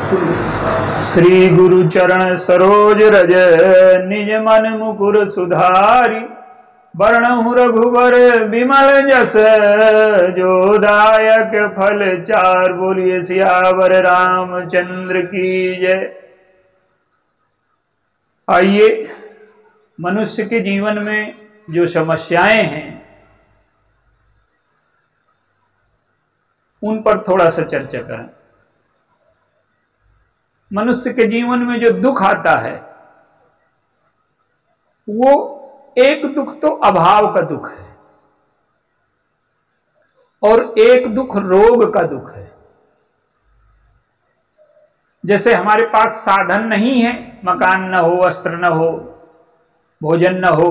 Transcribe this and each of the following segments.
श्री गुरु चरण सरोज रज निज मन मुकुर सुधारी, वर्णहु रघुबर विमल जस जो दायक फल चार। बोलिए सियावर रामचंद्र की जय। आइए मनुष्य के जीवन में जो समस्याएं हैं उन पर थोड़ा सा चर्चा करें। मनुष्य के जीवन में जो दुख आता है वो एक दुख तो अभाव का दुख है और एक दुख रोग का दुख है। जैसे हमारे पास साधन नहीं है, मकान न हो, वस्त्र न हो, भोजन न हो,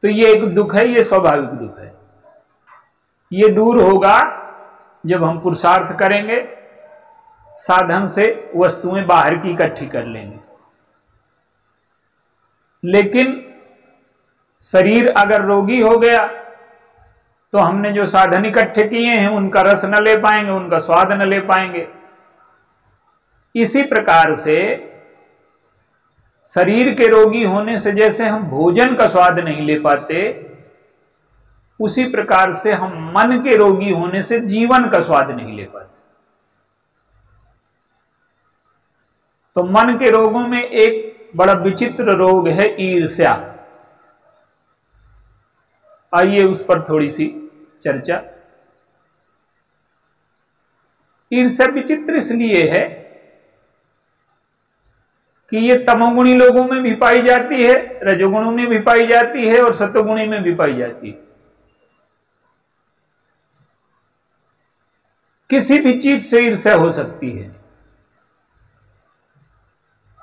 तो ये एक दुख है, ये स्वाभाविक दुख है। ये दूर होगा जब हम पुरुषार्थ करेंगे, साधन से वस्तुएं बाहर की इकट्ठी कर लेंगे। लेकिन शरीर अगर रोगी हो गया तो हमने जो साधन इकट्ठे किए हैं उनका रस न ले पाएंगे, उनका स्वाद न ले पाएंगे। इसी प्रकार से शरीर के रोगी होने से जैसे हम भोजन का स्वाद नहीं ले पाते, उसी प्रकार से हम मन के रोगी होने से जीवन का स्वाद नहीं ले पाते। तो मन के रोगों में एक बड़ा विचित्र रोग है ईर्ष्या। आइए उस पर थोड़ी सी चर्चा। ईर्ष्या विचित्र इसलिए है कि ये तमोगुणी लोगों में भी पाई जाती है, रजोगुणों में भी पाई जाती है और सतोगुणी में भी पाई जाती है। किसी भी चीज से ईर्ष्या हो सकती है।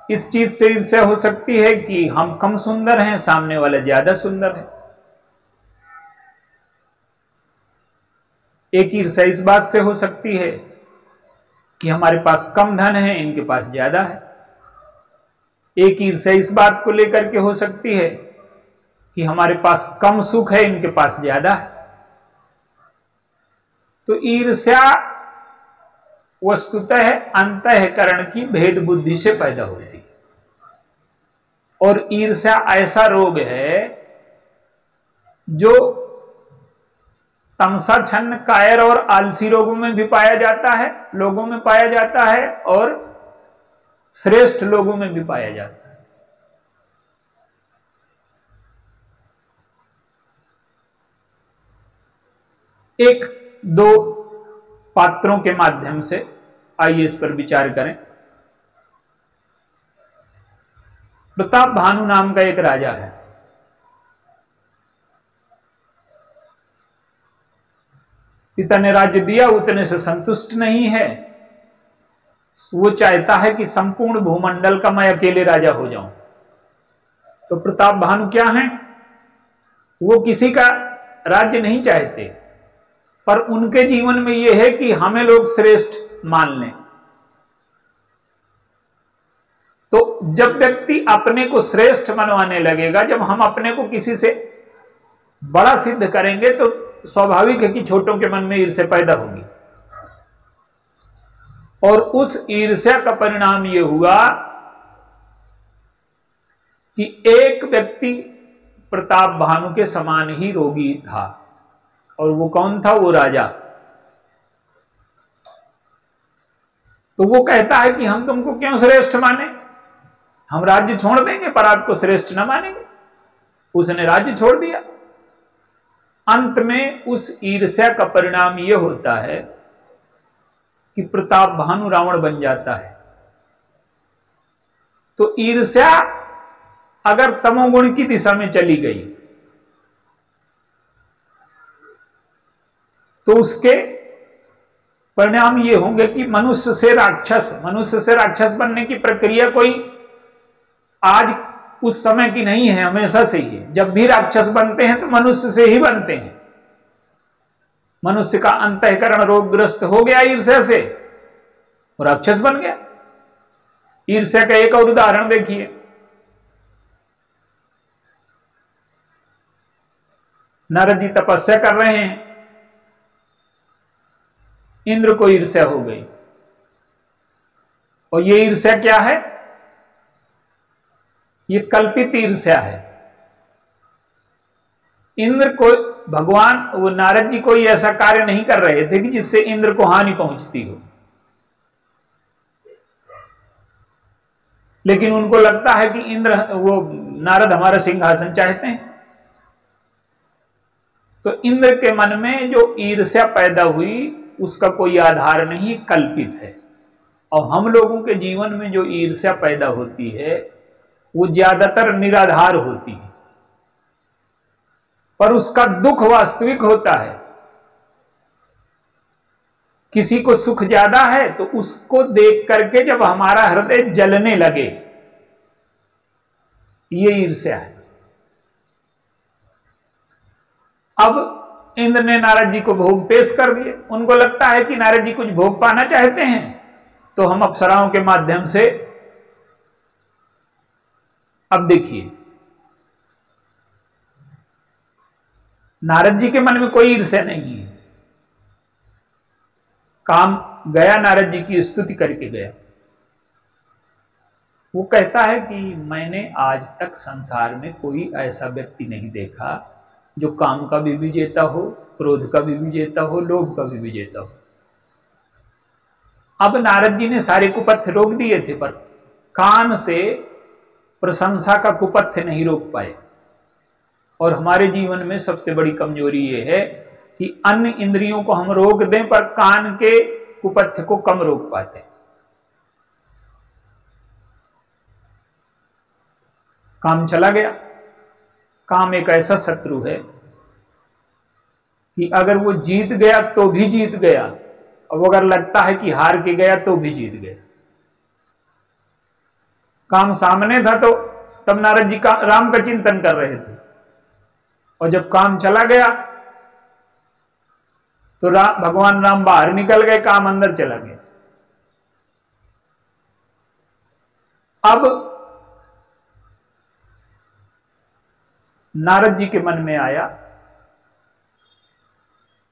इस चीज से ईर्ष्या हो सकती है कि हम कम सुंदर हैं, सामने वाला ज्यादा सुंदर है। एक ईर्ष्या इस बात से हो सकती है कि हमारे पास कम धन है, इनके पास ज्यादा है। एक ईर्ष्या इस बात को लेकर के हो सकती है कि हमारे पास कम सुख है, इनके पास ज्यादा है। तो ईर्ष्या वस्तुतः अंतःकरण की भेद बुद्धि से पैदा होती है। और ईर्ष्या ऐसा रोग है जो तमसा छन्न कायर और आलसी रोगों में भी पाया जाता है, लोगों में पाया जाता है, और श्रेष्ठ लोगों में भी पाया जाता है। एक दो पात्रों के माध्यम से आइए इस पर विचार करें। प्रताप भानु नाम का एक राजा है। पिता ने राज्य दिया, उतने से संतुष्ट नहीं है। वो चाहता है कि संपूर्ण भूमंडल का मैं अकेले राजा हो जाऊं। तो प्रताप भानु क्या हैं? वो किसी का राज्य नहीं चाहते, पर उनके जीवन में यह है कि हमें लोग श्रेष्ठ मान लें। तो जब व्यक्ति अपने को श्रेष्ठ मनवाने लगेगा, जब हम अपने को किसी से बड़ा सिद्ध करेंगे, तो स्वाभाविक है कि छोटों के मन में ईर्ष्या पैदा होगी। और उस ईर्ष्या का परिणाम यह हुआ कि एक व्यक्ति प्रताप भानु के समान ही रोगी था। और वो कौन था? वो राजा। तो वो कहता है कि हम तुमको क्यों श्रेष्ठ माने, हम राज्य छोड़ देंगे पर आपको श्रेष्ठ न मानेंगे। उसने राज्य छोड़ दिया। अंत में उस ईर्ष्या का परिणाम यह होता है कि प्रताप भानु रावण बन जाता है। तो ईर्ष्या अगर तमोगुण की दिशा में चली गई तो उसके परिणाम ये होंगे कि मनुष्य से राक्षस बनने की प्रक्रिया कोई आज उस समय की नहीं है, हमेशा से ही है। जब भी राक्षस बनते हैं तो मनुष्य से ही बनते हैं। मनुष्य का अंतःकरण रोगग्रस्त हो गया ईर्ष्या से, और राक्षस बन गया। ईर्ष्या का एक और उदाहरण देखिए। नारद जी तपस्या कर रहे हैं, इंद्र को ईर्ष्या हो गई। और ये ईर्ष्या क्या है? ये कल्पित ईर्ष्या है। इंद्र को भगवान, वो नारद जी कोई ऐसा कार्य नहीं कर रहे थे कि जिससे इंद्र को हानि पहुंचती हो, लेकिन उनको लगता है कि इंद्र, वो नारद हमारा सिंहासन चाहते हैं। तो इंद्र के मन में जो ईर्ष्या पैदा हुई उसका कोई आधार नहीं, कल्पित है। और हम लोगों के जीवन में जो ईर्ष्या पैदा होती है वो ज्यादातर निराधार होती है, पर उसका दुख वास्तविक होता है। किसी को सुख ज्यादा है तो उसको देख करके जब हमारा हृदय जलने लगे, ये ईर्ष्या है। अब इंद्र ने नारद जी को भोग पेश कर दिए। उनको लगता है कि नारद जी कुछ भोग पाना चाहते हैं, तो हम अप्सराओं के माध्यम से, अब देखिए नारद जी के मन में कोई ईर्ष्या नहीं है। काम गया, नारद जी की स्तुति करके गया। वो कहता है कि मैंने आज तक संसार में कोई ऐसा व्यक्ति नहीं देखा जो काम का भी विजेता हो, क्रोध का भी विजेता हो, लोभ का भी विजेता हो। अब नारद जी ने सारे कुपथ्य रोक दिए थे, पर कान से प्रशंसा का कुपथ्य नहीं रोक पाए। और हमारे जीवन में सबसे बड़ी कमजोरी यह है कि अन्य इंद्रियों को हम रोक दें पर कान के कुपथ्य को कम रोक पाते। काम चला गया। काम एक ऐसा शत्रु है कि अगर वो जीत गया तो भी जीत गया, और वो अगर लगता है कि हार के गया तो भी जीत गया। काम सामने था तो तब नारद जी राम का चिंतन कर रहे थे, और जब काम चला गया तो भगवान राम बाहर निकल गए, काम अंदर चला गया। अब नारद जी के मन में आया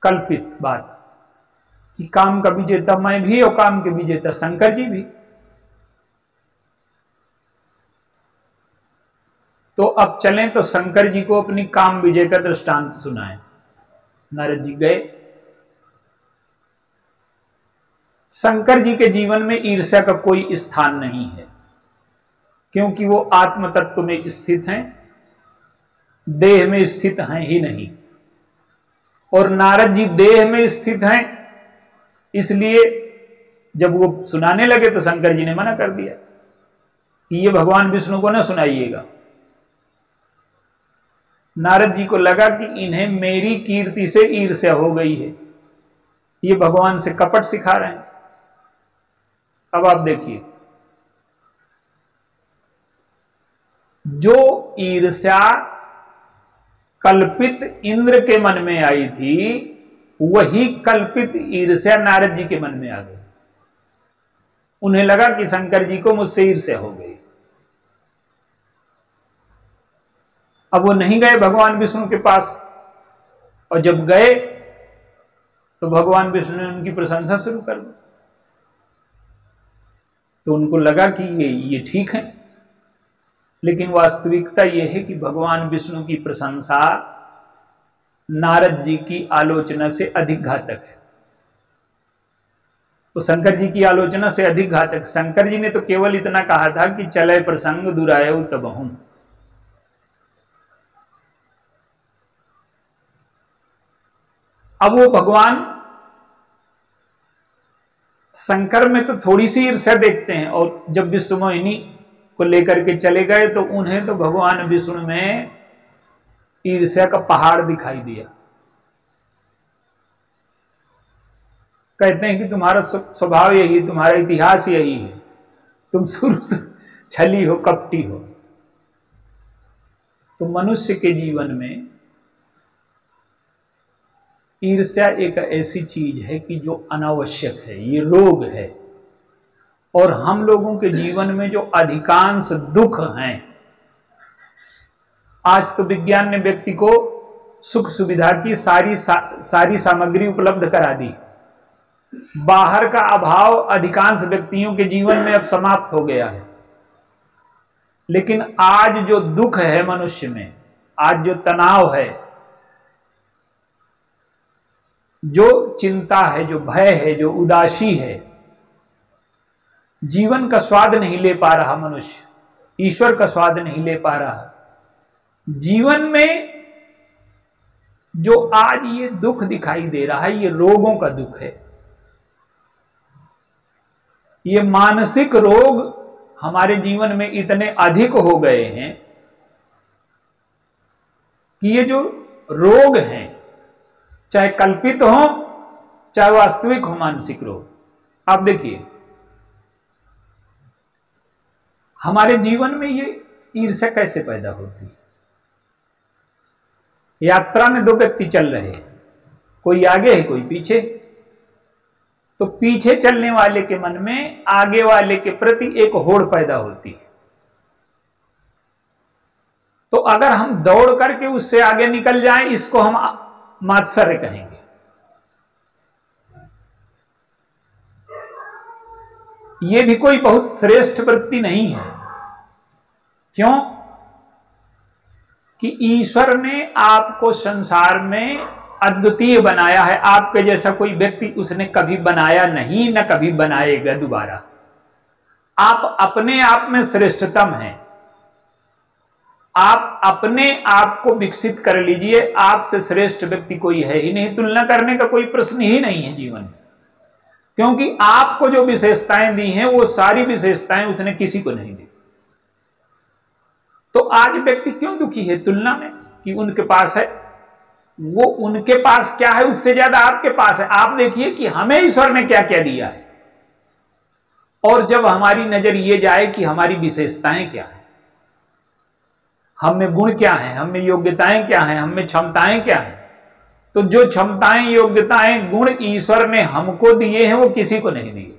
कल्पित बात कि काम का विजेता मैं भी और काम के विजेता शंकर जी भी। तो अब चलें तो शंकर जी को अपनी काम विजय का दृष्टांत सुनाएं। नारद जी गए। शंकर जी के जीवन में ईर्ष्या का कोई स्थान नहीं है, क्योंकि वो आत्म तत्व में स्थित हैं, देह में स्थित हैं ही नहीं। और नारद जी देह में स्थित हैं, इसलिए जब वो सुनाने लगे तो शंकर जी ने मना कर दिया कि ये भगवान विष्णु को ना सुनाइएगा। नारद जी को लगा कि इन्हें मेरी कीर्ति से ईर्ष्या हो गई है, ये भगवान से कपट सिखा रहे हैं। अब आप देखिए, जो ईर्ष्या कल्पित इंद्र के मन में आई थी, वही कल्पित ईर्ष्या नारद जी के मन में आ गई। उन्हें लगा कि शंकर जी को मुझसे ईर्ष्या हो गई। अब वो नहीं गए भगवान विष्णु के पास, और जब गए तो भगवान विष्णु ने उनकी प्रशंसा शुरू कर दी। तो उनको लगा कि ये ठीक है, लेकिन वास्तविकता यह है कि भगवान विष्णु की प्रशंसा नारद जी की आलोचना से अधिक घातक है। तो शंकर जी की आलोचना से अधिक घातक। शंकर जी ने तो केवल इतना कहा था कि चले प्रसंग दुरायो तबहुं। अब वो भगवान शंकर में तो थोड़ी सी ईर्ष्या देखते हैं, और जब विश्व मोहिनी को लेकर के चले गए तो उन्हें तो भगवान विष्णु में ईर्ष्या का पहाड़ दिखाई दिया। कहते हैं कि तुम्हारा स्वभाव यही, तुम्हारा इतिहास यही है, तुम शुरू से छली हो, कपटी हो। तो मनुष्य के जीवन में ईर्ष्या एक ऐसी चीज है कि जो अनावश्यक है, ये रोग है। और हम लोगों के जीवन में जो अधिकांश दुख हैं, आज तो विज्ञान ने व्यक्ति को सुख सुविधा की सारी सामग्री उपलब्ध करा दी, बाहर का अभाव अधिकांश व्यक्तियों के जीवन में अब समाप्त हो गया है। लेकिन आज जो दुख है मनुष्य में, आज जो तनाव है, जो चिंता है, जो भय है, जो उदासी है, जीवन का स्वाद नहीं ले पा रहा मनुष्य, ईश्वर का स्वाद नहीं ले पा रहा। जीवन में जो आज ये दुख दिखाई दे रहा है, ये रोगों का दुख है। ये मानसिक रोग हमारे जीवन में इतने अधिक हो गए हैं कि ये जो रोग हैं, चाहे कल्पित हो चाहे वास्तविक हो, मानसिक रोग। आप देखिए हमारे जीवन में ये ईर्ष्या कैसे पैदा होती है। यात्रा में दो व्यक्ति चल रहे हैं, कोई आगे है कोई पीछे, तो पीछे चलने वाले के मन में आगे वाले के प्रति एक होड़ पैदा होती है। तो अगर हम दौड़ करके उससे आगे निकल जाएं, इसको हम मात्सर्य कहेंगे। यह भी कोई बहुत श्रेष्ठ वृत्ति नहीं है। क्यों? कि ईश्वर ने आपको संसार में अद्वितीय बनाया है। आपके जैसा कोई व्यक्ति उसने कभी बनाया नहीं, न कभी बनाएगा दोबारा। आप अपने आप में श्रेष्ठतम हैं। आप अपने आप को विकसित कर लीजिए। आपसे श्रेष्ठ व्यक्ति कोई है ही नहीं। तुलना करने का कोई प्रश्न ही नहीं है जीवन में, क्योंकि आपको जो विशेषताएं दी हैं वो सारी विशेषताएं उसने किसी को नहीं दी। तो आज व्यक्ति क्यों दुखी है? तुलना में कि उनके पास है, वो उनके पास क्या है उससे ज्यादा आपके पास है। आप देखिए कि हमें ईश्वर ने क्या क्या दिया है, और जब हमारी नजर ये जाए कि हमारी विशेषताएं क्या है, हम में गुण क्या है, हम में योग्यताएं क्या हैं, हम में क्षमताएं क्या हैं, तो जो क्षमताएं, योग्यताएं, गुण ईश्वर ने हमको दिए हैं वो किसी को नहीं दिए।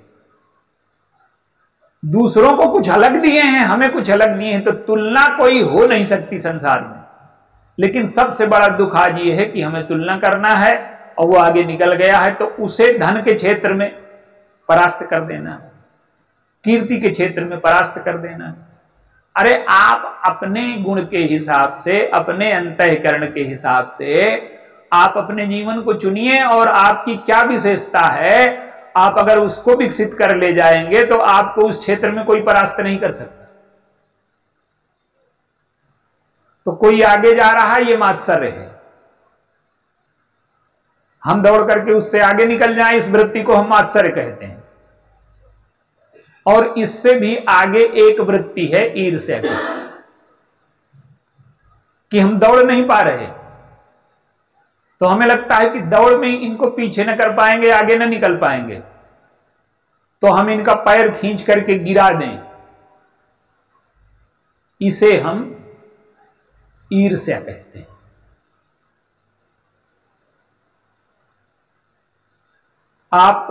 दूसरों को कुछ अलग दिए हैं, हमें कुछ अलग दिए हैं, तो तुलना कोई हो नहीं सकती संसार में। लेकिन सबसे बड़ा दुख आज ये है कि हमें तुलना करना है और वो आगे निकल गया है तो उसे धन के क्षेत्र में परास्त कर देना, कीर्ति के क्षेत्र में परास्त कर देना। अरे आप अपने गुण के हिसाब से, अपने अंतःकरण के हिसाब से आप अपने जीवन को चुनिए, और आपकी क्या विशेषता है, आप अगर उसको विकसित कर ले जाएंगे तो आपको उस क्षेत्र में कोई परास्त नहीं कर सकता। तो कोई आगे जा रहा है, ये मात्सर्य है। हम दौड़ करके उससे आगे निकल जाएं, इस वृत्ति को हम मात्सर्य कहते हैं। और इससे भी आगे एक वृत्ति है ईर्ष्या की, कि हम दौड़ नहीं पा रहे, तो हमें लगता है कि दौड़ में इनको पीछे न कर पाएंगे, आगे न निकल पाएंगे, तो हम इनका पैर खींच करके गिरा दें। इसे हम ईर्ष्या कहते हैं। आप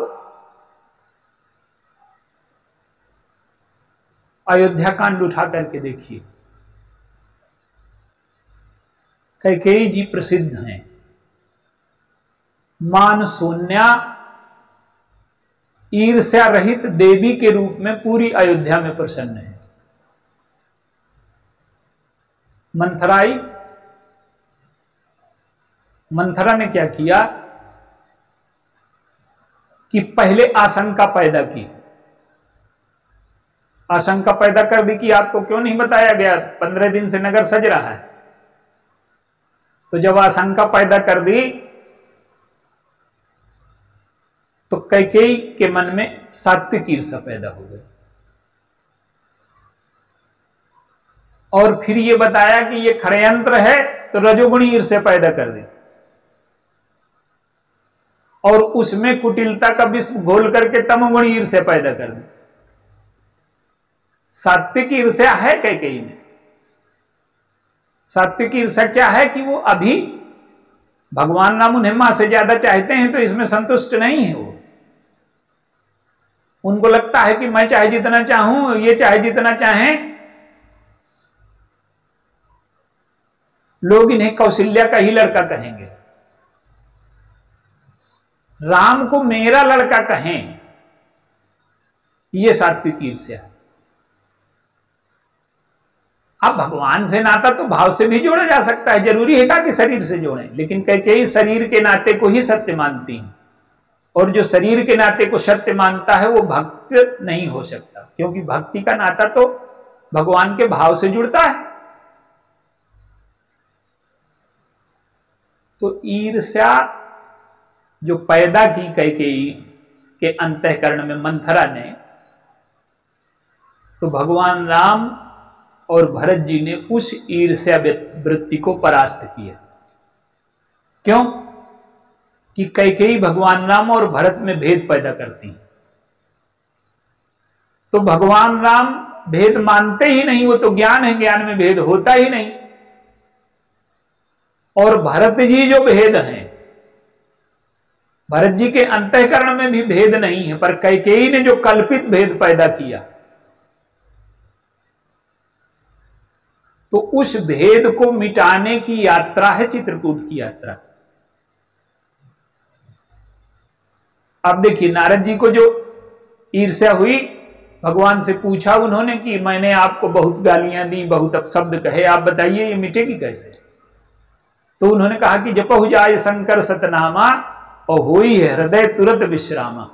अयोध्या कांड उठा करके देखिए, कैकेयी जी प्रसिद्ध हैं। मान शून्या, ईर्ष्या रहित देवी के रूप में पूरी अयोध्या में प्रसन्न है। मंथराई, मंथरा ने क्या किया कि पहले आशंका पैदा की, आशंका पैदा कर दी कि आपको क्यों नहीं बताया गया, 15 दिन से नगर सज रहा है। तो जब आशंका पैदा कर दी तो कैकेयी के मन में सात्विक ईर्ष्या पैदा हो गई, और फिर ये बताया कि ये षड्यंत्र है, तो रजोगुणी ईर्ष्या पैदा कर दी, और उसमें कुटिलता का विष घोल करके तमोगुणी ईर्ष्या पैदा कर दी। सात्विक ईर्ष्या है कैकेयी में। सात्विक ईर्ष्या क्या है कि वो अभी भगवान राम उन्हें मां से ज्यादा चाहते हैं, तो इसमें संतुष्ट नहीं है। वो उनको लगता है कि मैं चाहे जितना चाहूं, ये चाहे जितना चाहें, लोग इन्हें कौशल्या का ही लड़का कहेंगे। राम को मेरा लड़का कहें, यह सात्विक ईर्ष्या है। अब भगवान से नाता तो भाव से भी जोड़ा जा सकता है, जरूरी है कि शरीर से जोड़ें, लेकिन कई शरीर के नाते को ही सत्य मानती हैं, और जो शरीर के नाते को सत्य मानता है वो भक्त नहीं हो सकता, क्योंकि भक्ति का नाता तो भगवान के भाव से जुड़ता है। तो ईर्ष्या जो पैदा की कैकेयी के अंतःकरण में मंथरा ने, तो भगवान राम और भरत जी ने उस ईर्ष्या वृत्ति को परास्त किया। क्यों? कि कैकेयी भगवान राम और भरत में भेद पैदा करती हैं। तो भगवान राम भेद मानते ही नहीं, वो तो ज्ञान है, ज्ञान में भेद होता ही नहीं। और भरत जी जो भेद हैं, भरत जी के अंतःकरण में भी भेद नहीं है, पर कैकेयी ने जो कल्पित भेद पैदा किया, तो उस भेद को मिटाने की यात्रा है चित्रकूट की यात्रा। अब देखिए, नारद जी को जो ईर्ष्या हुई, भगवान से पूछा उन्होंने कि मैंने आपको बहुत गालियां दी, बहुत अपशब्द कहे, आप बताइए ये मिटेगी कैसे? तो उन्होंने कहा कि जपहु जाय शंकर सतनामा और होई है हृदय तुरंत विश्रामा।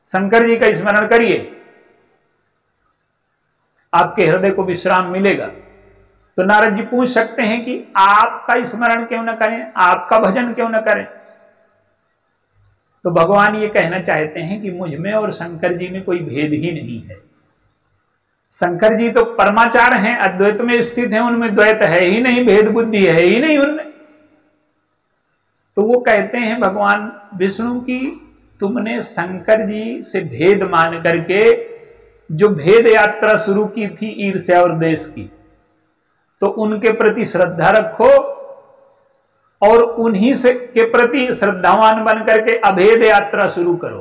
शंकर जी का स्मरण करिए, आपके हृदय को विश्राम मिलेगा। तो नारद जी पूछ सकते हैं कि आपका स्मरण क्यों न करें, आपका भजन क्यों न करें? तो भगवान ये कहना चाहते हैं कि मुझ में और शंकर जी में कोई भेद ही नहीं है। शंकर जी तो परमाचार हैं, अद्वैत में स्थित हैं, उनमें द्वैत है ही नहीं, भेद बुद्धि है ही नहीं उनमें। तो वो कहते हैं भगवान विष्णु की तुमने शंकर जी से भेद मान करके जो भेद यात्रा शुरू की थी ईर्ष्या और द्वेष की, तो उनके प्रति श्रद्धा रखो और उन्हीं से के प्रति श्रद्धावान बन करके अभेद यात्रा शुरू करो,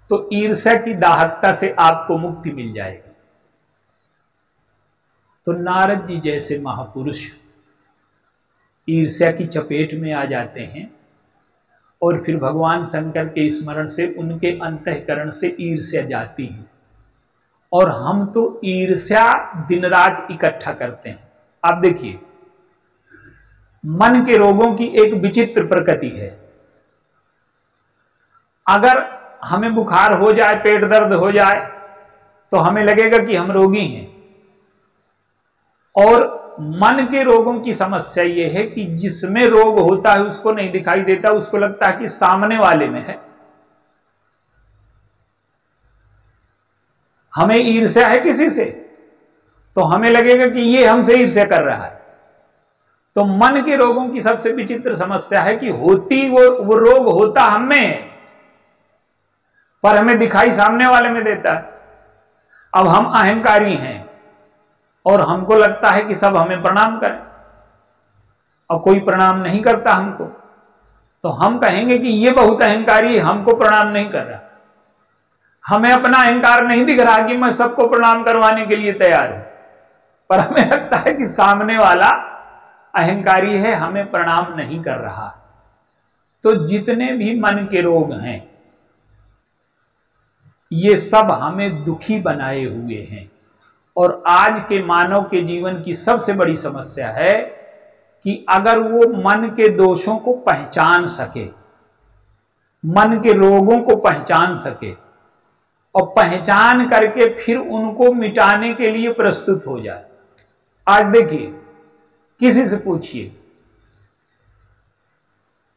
तो ईर्ष्या की दाहकता से आपको मुक्ति मिल जाएगी। तो नारद जी जैसे महापुरुष ईर्ष्या की चपेट में आ जाते हैं और फिर भगवान शंकर के स्मरण से उनके अंतःकरण से ईर्ष्या जाती है। और हम तो ईर्ष्या दिन रात इकट्ठा करते हैं। आप देखिए, मन के रोगों की एक विचित्र प्रकृति है। अगर हमें बुखार हो जाए, पेट दर्द हो जाए, तो हमें लगेगा कि हम रोगी हैं। और मन के रोगों की समस्या यह है कि जिसमें रोग होता है उसको नहीं दिखाई देता, उसको लगता है कि सामने वाले में है। हमें ईर्ष्या है किसी से, तो हमें लगेगा कि ये हमसे ईर्ष्या कर रहा है। तो मन के रोगों की सबसे विचित्र समस्या है कि होती वो रोग होता हम में है, पर हमें दिखाई सामने वाले में देता है। अब हम अहंकारी हैं और हमको लगता है कि सब हमें प्रणाम करें, और कोई प्रणाम नहीं करता हमको, तो हम कहेंगे कि ये बहुत अहंकारी, हमको प्रणाम नहीं कर रहा। हमें अपना अहंकार नहीं दिख रहा कि मैं सबको प्रणाम करवाने के लिए तैयार हूं, पर हमें लगता है कि सामने वाला अहंकारी है, हमें प्रणाम नहीं कर रहा। तो जितने भी मन के रोग हैं, ये सब हमें दुखी बनाए हुए हैं। और आज के मानव के जीवन की सबसे बड़ी समस्या है कि अगर वो मन के दोषों को पहचान सके, मन के रोगों को पहचान सके और पहचान करके फिर उनको मिटाने के लिए प्रस्तुत हो जाए। आज देखिए, किसी से पूछिए,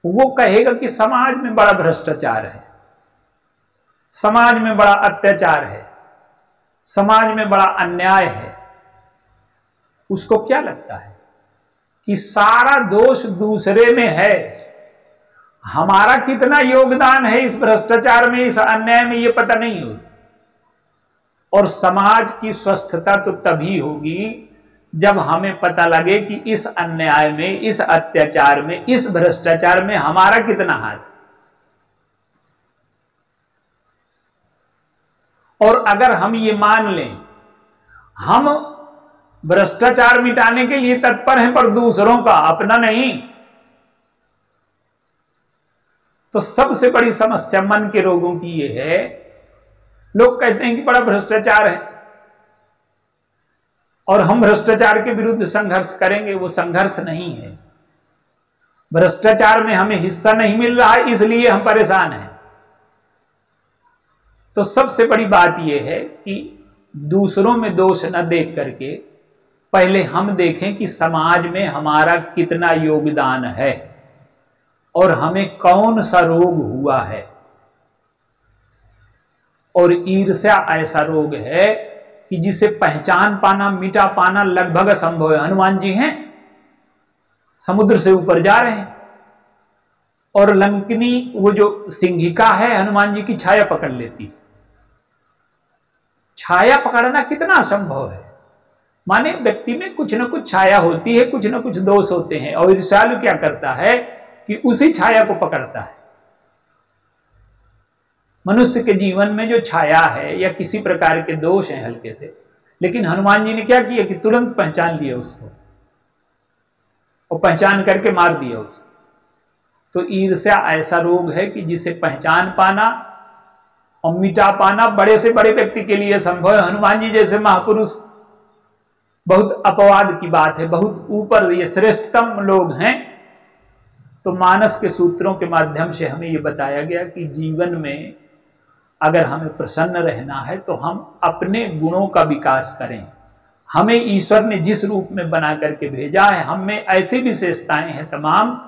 वो कहेगा कि समाज में बड़ा भ्रष्टाचार है, समाज में बड़ा अत्याचार है, समाज में बड़ा अन्याय है। उसको क्या लगता है कि सारा दोष दूसरे में है, हमारा कितना योगदान है इस भ्रष्टाचार में, इस अन्याय में, ये पता नहीं है उसे। और समाज की स्वस्थता तो तभी होगी जब हमें पता लगे कि इस अन्याय में, इस अत्याचार में, इस भ्रष्टाचार में हमारा कितना हाथ है। और अगर हम ये मान लें हम भ्रष्टाचार मिटाने के लिए तत्पर हैं, पर दूसरों का, अपना नहीं, तो सबसे बड़ी समस्या मन के रोगों की ये है, लोग कहते हैं कि बड़ा भ्रष्टाचार है और हम भ्रष्टाचार के विरुद्ध संघर्ष करेंगे। वो संघर्ष नहीं है, भ्रष्टाचार में हमें हिस्सा नहीं मिल रहा है इसलिए हम परेशान हैं। तो सबसे बड़ी बात यह है कि दूसरों में दोष न देख करके पहले हम देखें कि समाज में हमारा कितना योगदान है और हमें कौन सा रोग हुआ है। और ईर्ष्या ऐसा रोग है कि जिसे पहचान पाना, मिटा पाना लगभग असंभव है। हनुमान जी हैं, समुद्र से ऊपर जा रहे हैं और लंकिनी वो जो सिंहिका है हनुमान जी की छाया पकड़ लेती। छाया पकड़ना कितना असंभव है। माने व्यक्ति में कुछ ना कुछ छाया होती है, कुछ ना कुछ दोष होते हैं और ईर्ष्यालु क्या करता है कि उसी छाया को पकड़ता है। मनुष्य के जीवन में जो छाया है या किसी प्रकार के दोष हैं हल्के से, लेकिन हनुमान जी ने क्या किया कि तुरंत पहचान लिया उसको और पहचान करके मार दिया उसको। तो ईर्ष्या ऐसा रोग है कि जिसे पहचान पाना और मिटा पाना बड़े से बड़े व्यक्ति के लिए संभव है। हनुमान जी जैसे महापुरुष बहुत अपवाद की बात है, बहुत ऊपर ये श्रेष्ठतम लोग हैं। तो मानस के सूत्रों के माध्यम से हमें ये बताया गया कि जीवन में अगर हमें प्रसन्न रहना है तो हम अपने गुणों का विकास करें। हमें ईश्वर ने जिस रूप में बना करके भेजा है, हम में ऐसी विशेषताएं हैं तमाम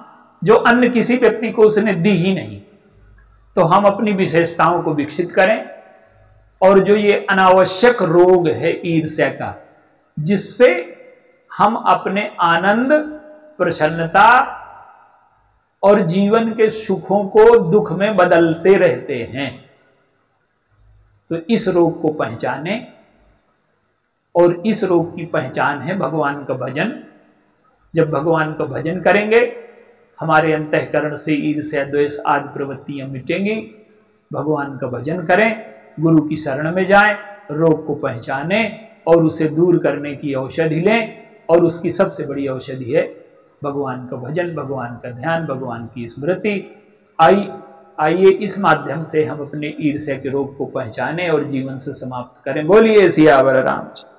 जो अन्य किसी व्यक्ति को उसने दी ही नहीं। तो हम अपनी विशेषताओं को विकसित करें और जो ये अनावश्यक रोग है ईर्ष्या का, जिससे हम अपने आनंद, प्रसन्नता और जीवन के सुखों को दुख में बदलते रहते हैं, तो इस रोग को पहचाने। और इस रोग की पहचान है भगवान का भजन। जब भगवान का भजन करेंगे हमारे अंतःकरण से ईर्ष्या, द्वेष आदि प्रवृत्तियां मिटेंगी। भगवान का भजन करें, गुरु की शरण में जाएं, रोग को पहचाने और उसे दूर करने की औषधि लें। और उसकी सबसे बड़ी औषधि है भगवान का भजन, भगवान का ध्यान, भगवान की स्मृति। आइए इस माध्यम से हम अपने ईर्ष्या के रोग को पहचानें और जीवन से समाप्त करें। बोलिए सियावर रामचंद्र।